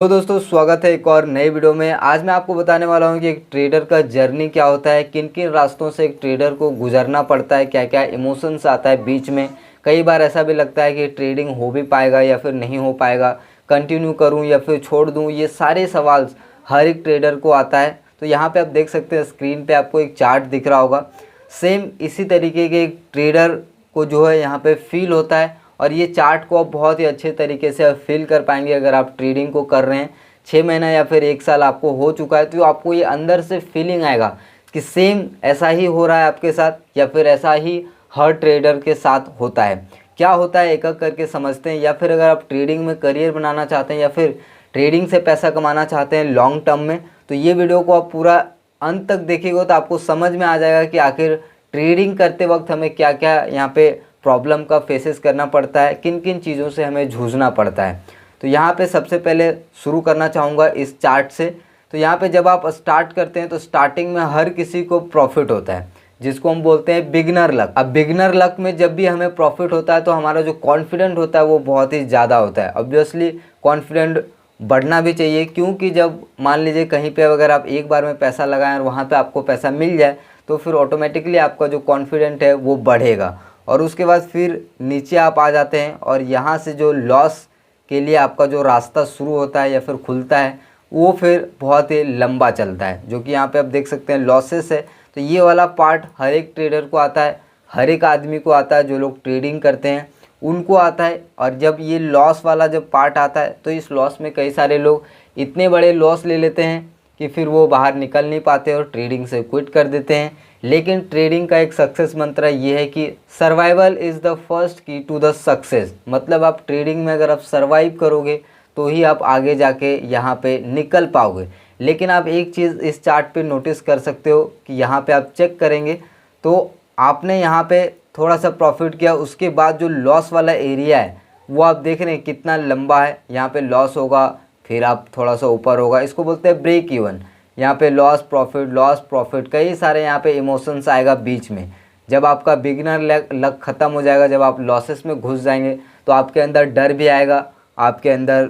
तो दोस्तों स्वागत है एक और नई वीडियो में। आज मैं आपको बताने वाला हूं कि एक ट्रेडर का जर्नी क्या होता है, किन किन रास्तों से एक ट्रेडर को गुजरना पड़ता है, क्या क्या इमोशंस आता है बीच में। कई बार ऐसा भी लगता है कि ट्रेडिंग हो भी पाएगा या फिर नहीं हो पाएगा, कंटिन्यू करूं या फिर छोड़ दूं, ये सारे सवाल हर एक ट्रेडर को आता है। तो यहाँ पर आप देख सकते हैं स्क्रीन पर आपको एक चार्ट दिख रहा होगा। सेम इसी तरीके के एक ट्रेडर को जो है यहाँ पर फील होता है और ये चार्ट को आप बहुत ही अच्छे तरीके से फील कर पाएंगे अगर आप ट्रेडिंग को कर रहे हैं। 6 महीना या फिर 1 साल आपको हो चुका है तो आपको ये अंदर से फीलिंग आएगा कि सेम ऐसा ही हो रहा है आपके साथ या फिर ऐसा ही हर ट्रेडर के साथ होता है। क्या होता है एक एक करके समझते हैं। या फिर अगर आप ट्रेडिंग में करियर बनाना चाहते हैं या फिर ट्रेडिंग से पैसा कमाना चाहते हैं लॉन्ग टर्म में, तो ये वीडियो को आप पूरा अंत तक देखिएगा तो आपको समझ में आ जाएगा कि आखिर ट्रेडिंग करते वक्त हमें क्या क्या यहाँ पे प्रॉब्लम का फेसेस करना पड़ता है, किन किन चीज़ों से हमें जूझना पड़ता है। तो यहाँ पे सबसे पहले शुरू करना चाहूँगा इस चार्ट से। तो यहाँ पे जब आप स्टार्ट करते हैं तो स्टार्टिंग में हर किसी को प्रॉफिट होता है, जिसको हम बोलते हैं बिगनर लक। अब बिगनर लक में जब भी हमें प्रॉफिट होता है तो हमारा जो कॉन्फिडेंट होता है वो बहुत ही ज़्यादा होता है। ऑब्वियसली कॉन्फिडेंट बढ़ना भी चाहिए, क्योंकि जब मान लीजिए कहीं पे अगर आप एक बार में पैसा लगाएं और वहाँ पे आपको पैसा मिल जाए तो फिर ऑटोमेटिकली आपका जो कॉन्फिडेंट है वो बढ़ेगा। और उसके बाद फिर नीचे आप आ जाते हैं और यहाँ से जो लॉस के लिए आपका जो रास्ता शुरू होता है या फिर खुलता है वो फिर बहुत ही लंबा चलता है, जो कि यहाँ पे आप देख सकते हैं लॉसेस है। तो ये वाला पार्ट हर एक ट्रेडर को आता है, हर एक आदमी को आता है, जो लोग ट्रेडिंग करते हैं उनको आता है। और जब ये लॉस वाला जब पार्ट आता है तो इस लॉस में कई सारे लोग इतने बड़े लॉस ले लेते हैं कि फिर वो बाहर निकल नहीं पाते और ट्रेडिंग से क्विट कर देते हैं। लेकिन ट्रेडिंग का एक सक्सेस मंत्र ये है कि सर्वाइवल इज़ द फर्स्ट की टू द सक्सेस। मतलब आप ट्रेडिंग में अगर आप सर्वाइव करोगे तो ही आप आगे जाके यहाँ पे निकल पाओगे। लेकिन आप एक चीज़ इस चार्ट पे नोटिस कर सकते हो कि यहाँ पे आप चेक करेंगे तो आपने यहाँ पे थोड़ा सा प्रॉफिट किया, उसके बाद जो लॉस वाला एरिया है वो आप देख रहे हैं कितना लंबा है। यहाँ पे लॉस होगा, फिर आप थोड़ा सा ऊपर होगा, इसको बोलते हैं ब्रेक इवन। यहाँ पे लॉस प्रॉफिट कई सारे यहाँ पे इमोशंस आएगा बीच में। जब आपका बिगिनर लक ख़त्म हो जाएगा, जब आप लॉसेस में घुस जाएंगे तो आपके अंदर डर भी आएगा, आपके अंदर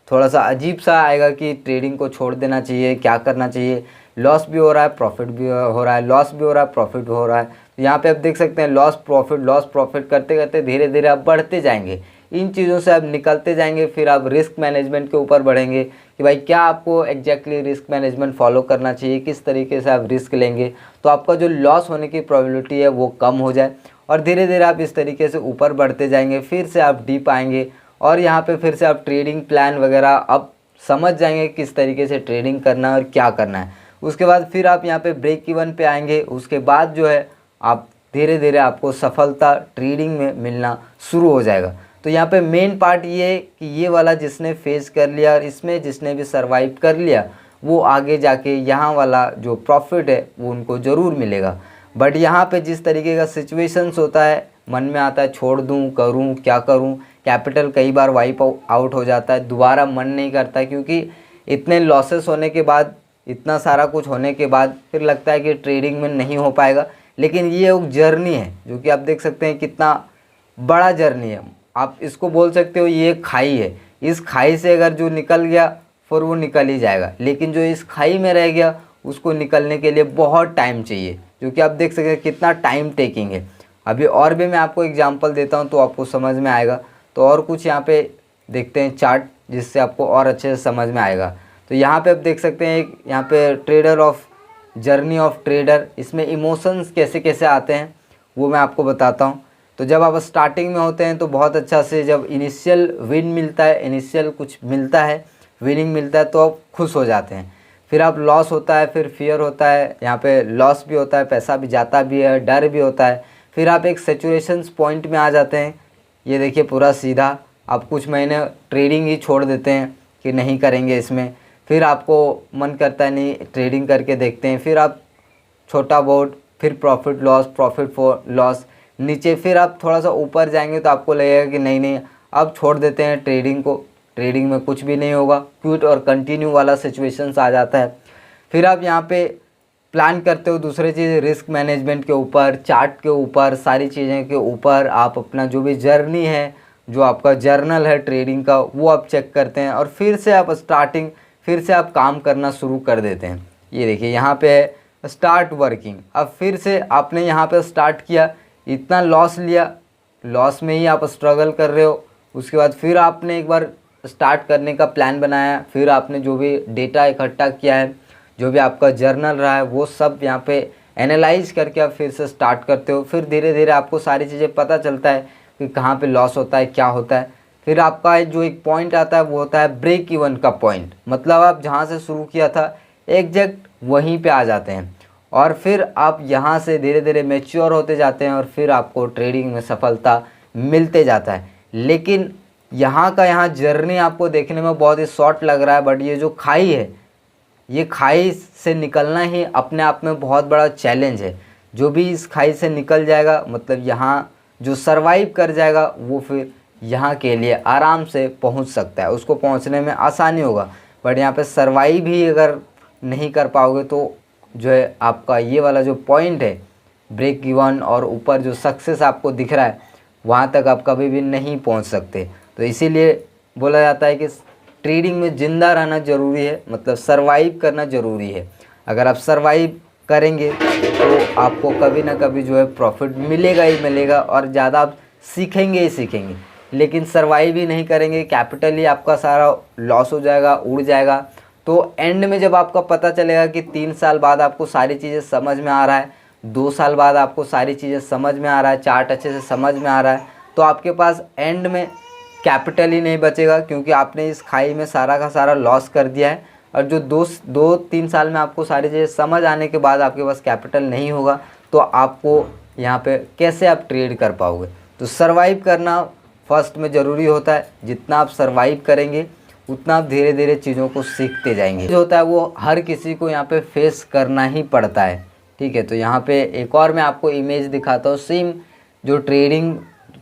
थोड़ा सा अजीब सा आएगा कि ट्रेडिंग को छोड़ देना चाहिए, क्या करना चाहिए। लॉस भी हो रहा है, प्रॉफिट भी हो रहा है, लॉस भी हो रहा है, प्रॉफिट भी हो रहा है। तो यहाँ पे आप देख सकते हैं लॉस प्रॉफिट करते करते धीरे धीरे आप बढ़ते जाएंगे। इन चीज़ों से आप निकलते जाएंगे, फिर आप रिस्क मैनेजमेंट के ऊपर बढ़ेंगे कि भाई क्या आपको एग्जैक्टली रिस्क मैनेजमेंट फॉलो करना चाहिए, किस तरीके से आप रिस्क लेंगे तो आपका जो लॉस होने की प्रोबेबिलिटी है वो कम हो जाए। और धीरे धीरे आप इस तरीके से ऊपर बढ़ते जाएंगे, फिर से आप डीप आएंगे और यहाँ पे फिर से आप ट्रेडिंग प्लान वगैरह अब समझ जाएंगे किस तरीके से ट्रेडिंग करना है और क्या करना है। उसके बाद फिर आप यहाँ पे ब्रेक इवन पे आएंगे। उसके बाद जो है आप धीरे धीरे आपको सफलता ट्रेडिंग में मिलना शुरू हो जाएगा। तो यहाँ पे मेन पार्ट ये है कि ये वाला जिसने फेस कर लिया और इसमें जिसने भी सरवाइव कर लिया वो आगे जाके यहाँ वाला जो प्रॉफिट है वो उनको ज़रूर मिलेगा। बट यहाँ पे जिस तरीके का सिचुएशंस होता है, मन में आता है छोड़ दूँ, करूँ क्या करूँ, कैपिटल कई बार वाइप आउट हो जाता है, दोबारा मन नहीं करता, क्योंकि इतने लॉसेस होने के बाद, इतना सारा कुछ होने के बाद फिर लगता है कि ट्रेडिंग में नहीं हो पाएगा। लेकिन ये एक जर्नी है जो कि आप देख सकते हैं कितना बड़ा जर्नी है। आप इसको बोल सकते हो ये खाई है, इस खाई से अगर जो निकल गया फिर वो निकल ही जाएगा, लेकिन जो इस खाई में रह गया उसको निकलने के लिए बहुत टाइम चाहिए, जो कि आप देख सकते हैं कितना टाइम टेकिंग है। अभी और भी मैं आपको एग्जांपल देता हूं तो आपको समझ में आएगा। तो और कुछ यहाँ पे देखते हैं चार्ट जिससे आपको और अच्छे से समझ में आएगा। तो यहाँ पे आप देख सकते हैं एक यहाँ पे trader of journey of trader, इसमें इमोशंस कैसे कैसे आते हैं वो मैं आपको बताता हूँ। तो जब आप स्टार्टिंग में होते हैं तो बहुत अच्छा से जब इनिशियल विन मिलता है, इनिशियल कुछ मिलता है, विनिंग मिलता है तो आप खुश हो जाते हैं। फिर आप लॉस होता है, फिर फियर होता है, यहाँ पे लॉस भी होता है, पैसा भी जाता भी है, डर भी होता है। फिर आप एक सैचुरेशन पॉइंट में आ जाते हैं। ये देखिए पूरा सीधा आप कुछ महीने ट्रेडिंग ही छोड़ देते हैं कि नहीं करेंगे इसमें। फिर आपको मन करता है नहीं ट्रेडिंग करके देखते हैं, फिर आप छोटा बहुत, फिर प्रॉफिट फॉर लॉस नीचे, फिर आप थोड़ा सा ऊपर जाएंगे तो आपको लगेगा कि नहीं अब छोड़ देते हैं ट्रेडिंग को, ट्रेडिंग में कुछ भी नहीं होगा, क्विट और कंटिन्यू वाला सिचुएशंस आ जाता है। फिर आप यहाँ पे प्लान करते हो दूसरी चीज़, रिस्क मैनेजमेंट के ऊपर, चार्ट के ऊपर, सारी चीज़ें के ऊपर आप अपना जो भी जर्नी है जो आपका जर्नल है ट्रेडिंग का वो आप चेक करते हैं और फिर से आप काम करना शुरू कर देते हैं। ये देखिए यहाँ पे है स्टार्ट वर्किंग। अब फिर से आपने यहाँ पे स्टार्ट किया, इतना लॉस लिया, लॉस में ही आप स्ट्रगल कर रहे हो। उसके बाद फिर आपने एक बार स्टार्ट करने का प्लान बनाया, फिर आपने जो भी डेटा इकट्ठा किया है, जो भी आपका जर्नल रहा है, वो सब यहाँ पे एनालाइज करके आप फिर से स्टार्ट करते हो। फिर धीरे धीरे आपको सारी चीज़ें पता चलता है कि कहाँ पे लॉस होता है, क्या होता है। फिर आपका जो एक पॉइंट आता है वो होता है ब्रेक इवन का पॉइंट, मतलब आप जहाँ से शुरू किया था एग्जैक्ट वहीं पे आ जाते हैं और फिर आप यहाँ से धीरे धीरे मैच्योर होते जाते हैं और फिर आपको ट्रेडिंग में सफलता मिलते जाता है। लेकिन यहाँ जर्नी आपको देखने में बहुत ही शॉर्ट लग रहा है, बट ये जो खाई है, ये खाई से निकलना ही अपने आप में बहुत बड़ा चैलेंज है। जो भी इस खाई से निकल जाएगा, मतलब यहाँ जो सरवाइव कर जाएगा, वो फिर यहाँ के लिए आराम से पहुँच सकता है, उसको पहुँचने में आसानी होगा। बट यहाँ पे सरवाइव ही अगर नहीं कर पाओगे तो जो है आपका ये वाला जो पॉइंट है ब्रेक इवन और ऊपर जो सक्सेस आपको दिख रहा है, वहाँ तक आप कभी भी नहीं पहुँच सकते। तो इसीलिए बोला जाता है कि ट्रेडिंग में ज़िंदा रहना ज़रूरी है, मतलब सरवाइव करना ज़रूरी है। अगर आप सरवाइव करेंगे तो आपको कभी ना कभी जो है प्रॉफिट मिलेगा ही मिलेगा और ज़्यादा आप सीखेंगे ही सीखेंगे। लेकिन सरवाइव ही नहीं करेंगे, कैपिटल ही आपका सारा लॉस हो जाएगा, उड़ जाएगा। तो एंड में जब आपका पता चलेगा कि 3 साल बाद आपको सारी चीज़ें समझ में आ रहा है, 2 साल बाद आपको सारी चीज़ें समझ में आ रहा है, चार्ट अच्छे से समझ में आ रहा है, तो आपके पास एंड में कैपिटल ही नहीं बचेगा, क्योंकि आपने इस खाई में सारा का सारा लॉस कर दिया है। और जो 2-3 साल में आपको सारी चीज़ें समझ आने के बाद आपके पास कैपिटल नहीं होगा, तो आपको यहाँ पे कैसे आप ट्रेड कर पाओगे। तो सरवाइव करना फर्स्ट में ज़रूरी होता है। जितना आप सरवाइव करेंगे उतना आप धीरे धीरे चीज़ों को सीखते जाएंगे। जो होता है वो हर किसी को यहाँ पे फेस करना ही पड़ता है, ठीक है। तो यहाँ पे एक और मैं आपको इमेज दिखाता हूँ। सेम जो ट्रेडिंग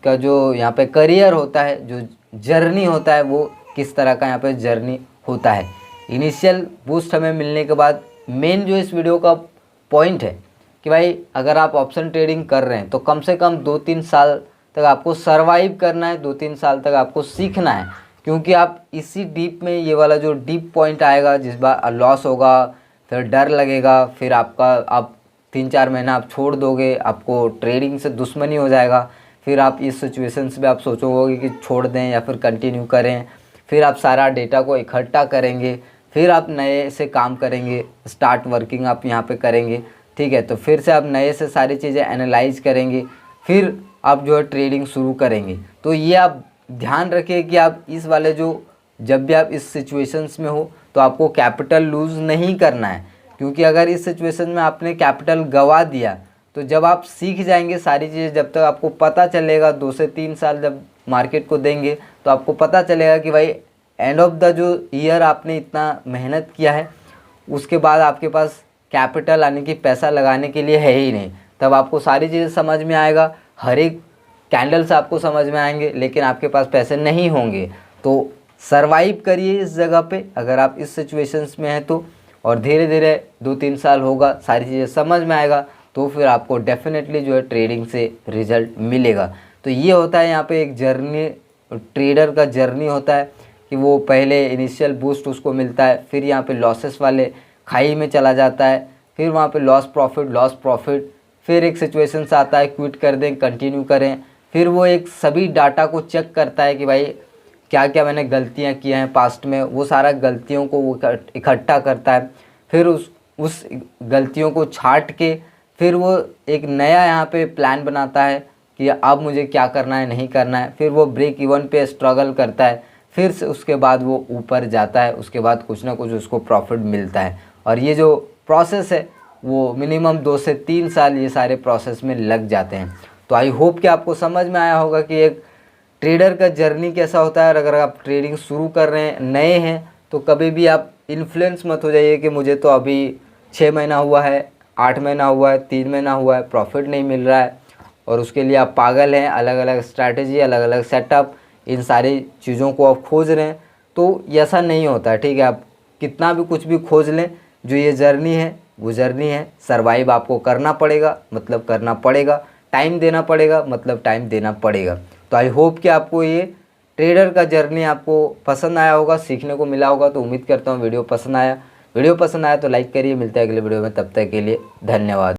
का जो यहाँ पे करियर होता है, जो जर्नी होता है, वो किस तरह का यहाँ पे जर्नी होता है। इनिशियल बूस्ट हमें मिलने के बाद मेन जो इस वीडियो का पॉइंट है कि भाई अगर आप ऑप्शन ट्रेडिंग कर रहे हैं तो कम से कम 2-3 साल तक आपको सरवाइव करना है, 2-3 साल तक आपको सीखना है। क्योंकि आप इसी डीप में, ये वाला जो डीप पॉइंट आएगा, जिस बार लॉस होगा, फिर डर लगेगा, फिर आप 3-4 महीना आप छोड़ दोगे, आपको ट्रेडिंग से दुश्मनी हो जाएगा। फिर आप इस सिचुएशंस में आप सोचोगे कि छोड़ दें या फिर कंटिन्यू करें। फिर आप सारा डेटा को इकट्ठा करेंगे, फिर आप नए से काम करेंगे, स्टार्ट वर्किंग आप यहाँ पे करेंगे, ठीक है। तो फिर से आप नए से सारी चीज़ें एनालाइज करेंगे, फिर आप जो है ट्रेडिंग शुरू करेंगे। तो ये आप ध्यान रखिए कि आप इस वाले जब भी आप इस सिचुएशंस में हो तो आपको कैपिटल लूज़ नहीं करना है। क्योंकि अगर इस सिचुएशन में आपने कैपिटल गंवा दिया तो जब आप सीख जाएंगे सारी चीज़ें, जब तक आपको पता चलेगा, 2 से 3 साल जब मार्केट को देंगे तो आपको पता चलेगा कि भाई एंड ऑफ द जो ईयर आपने इतना मेहनत किया है, उसके बाद आपके पास कैपिटल यानी कि पैसा लगाने के लिए है ही नहीं। तब आपको सारी चीज़ें समझ में आएगा, हर एक कैंडल्स आपको समझ में आएंगे, लेकिन आपके पास पैसे नहीं होंगे। तो सरवाइव करिए इस जगह पे अगर आप इस सिचुएशंस में हैं तो, और धीरे धीरे 2-3 साल होगा, सारी चीज़ें समझ में आएगा, तो फिर आपको डेफिनेटली जो है ट्रेडिंग से रिजल्ट मिलेगा। तो ये होता है यहाँ पे एक जर्नी, ट्रेडर का जर्नी होता है कि वो पहले इनिशियल बूस्ट उसको मिलता है, फिर यहाँ पे लॉसेस वाले खाई में चला जाता है, फिर वहाँ पे लॉस प्रॉफिट, फिर एक सिचुएशन से आता है क्विट कर दें, कंटिन्यू करें। फिर वो एक सभी डाटा को चेक करता है कि भाई क्या क्या मैंने गलतियाँ की हैं पास्ट में, वो सारा गलतियों को वो इकट्ठा करता है। फिर उस गलतियों को छांट के फिर वो एक नया यहाँ पे प्लान बनाता है कि अब मुझे क्या करना है, नहीं करना है। फिर वो ब्रेक इवन पे स्ट्रगल करता है, फिर से उसके बाद वो ऊपर जाता है, उसके बाद कुछ ना कुछ उसको प्रॉफिट मिलता है। और ये जो प्रोसेस है वो मिनिमम 2 से 3 साल ये सारे प्रोसेस में लग जाते हैं। तो आई होप कि आपको समझ में आया होगा कि एक ट्रेडर का जर्नी कैसा होता है। और अगर आप ट्रेडिंग शुरू कर रहे हैं, नए हैं, तो कभी भी आप इन्फ्लुएंस मत हो जाइए कि मुझे तो अभी 6 महीना हुआ है, 8 महीना हुआ है, 3 महीना हुआ है, प्रॉफिट नहीं मिल रहा है और उसके लिए आप पागल हैं। अलग अलग स्ट्रैटेजी, अलग अलग सेटअप, इन सारी चीज़ों को आप खोज रहे हैं, तो ऐसा नहीं होता है, ठीक है। आप कितना भी कुछ भी खोज लें, जो ये जर्नी है वो जर्नी है। सर्वाइव आपको करना पड़ेगा, मतलब करना पड़ेगा, टाइम देना पड़ेगा, मतलब टाइम देना पड़ेगा। तो आई होप कि आपको ये ट्रेडर का जर्नी आपको पसंद आया होगा, सीखने को मिला होगा। तो उम्मीद करता हूँ वीडियो पसंद आया तो लाइक करिए। मिलते हैं अगले वीडियो में, तब तक के लिए धन्यवाद।